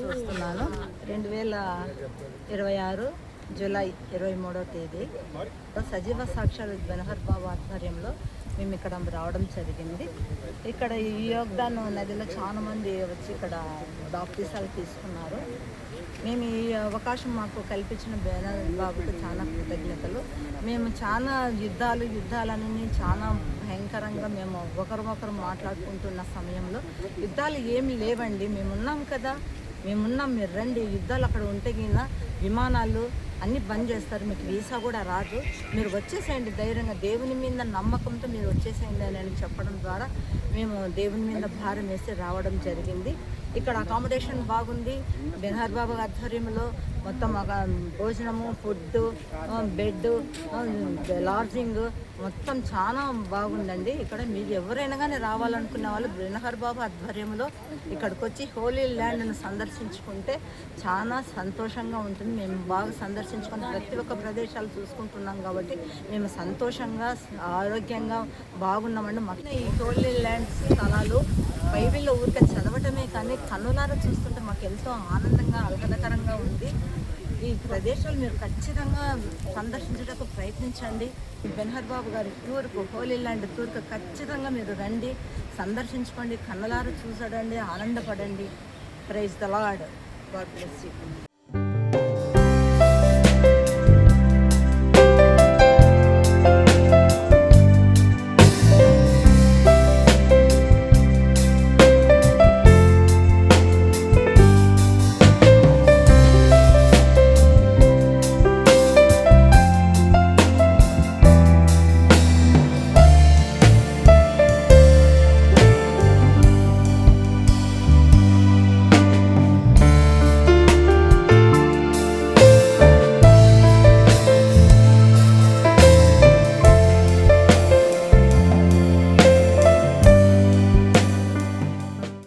చూస్తున్నాను. 2026 జూలై 23వ తేదీ సజీవ సాక్షాత్ బెనహర్ బాబు ఆధ్వర్యంలో మేము ఇక్కడ రావడం జరిగింది. ఇక్కడ ఈ యోగ్దాన్ నదిలో చాలా మంది వచ్చి ఇక్కడ బాప్తీసాలు తీసుకున్నారు. మేము ఈ అవకాశం మాకు కల్పించిన బెనహర్ బాబుకు చాలా కృతజ్ఞతలు. మేము చాలా యుద్ధాలని చాలా భయంకరంగా మేము ఒకరు మాట్లాడుకుంటున్న సమయంలో యుద్ధాలు ఏమి లేవండి, మేమున్నాం కదా, మేమున్నాం, మీరు రండి. యుద్ధాలు అక్కడ ఉంటే గిన విమానాలు అన్నీ బంద్ చేస్తారు, మీకు వీసా కూడా రాదు, మీరు వచ్చేసేయండి ధైర్యంగా, దేవుని మీద నమ్మకంతో మీరు వచ్చేసేయండి అని చెప్పడం ద్వారా మేము దేవుని మీద భారం వేసి రావడం జరిగింది. ఇక్కడ అకామిడేషన్ బాగుంది. బెనహర్ బాబు ఆధ్వర్యంలో మొత్తం భోజనము, ఫుడ్, బెడ్, లాడ్జింగ్ మొత్తం చాలా బాగుందండి. ఇక్కడ మీరు ఎవరైనా కానీ రావాలనుకునే వాళ్ళు బెనహర్ బాబు ఆధ్వర్యంలో ఇక్కడికి వచ్చి హోలీ ల్యాండ్ను సందర్శించుకుంటే చాలా సంతోషంగా ఉంటుంది. మేము బాగా సందర్శించుకుని ప్రతి ఒక్క ప్రదేశాలు చూసుకుంటున్నాం కాబట్టి మేము సంతోషంగా ఆరోగ్యంగా బాగున్నామండి. మాకు ఈ హోలీ ల్యాండ్ స్థలాలు బైబిల్లో ఊరికే చదవటమే కానీ కన్నులారా చూస్తుంటే మాకు ఎంతో ఆనందంగా ఆహ్లాదకరంగా ఉంది. ఈ ప్రదేశాలు మీరు ఖచ్చితంగా సందర్శించడానికి ప్రయత్నించండి. బెనహర్ బాబు గారి టూర్కు, హోలీ ల్యాండ్ టూర్కు ఖచ్చితంగా మీరు రండి, సందర్శించుకోండి, కన్నులారా చూసడండి, ఆనందపడండి. Praise the Lord. God bless you.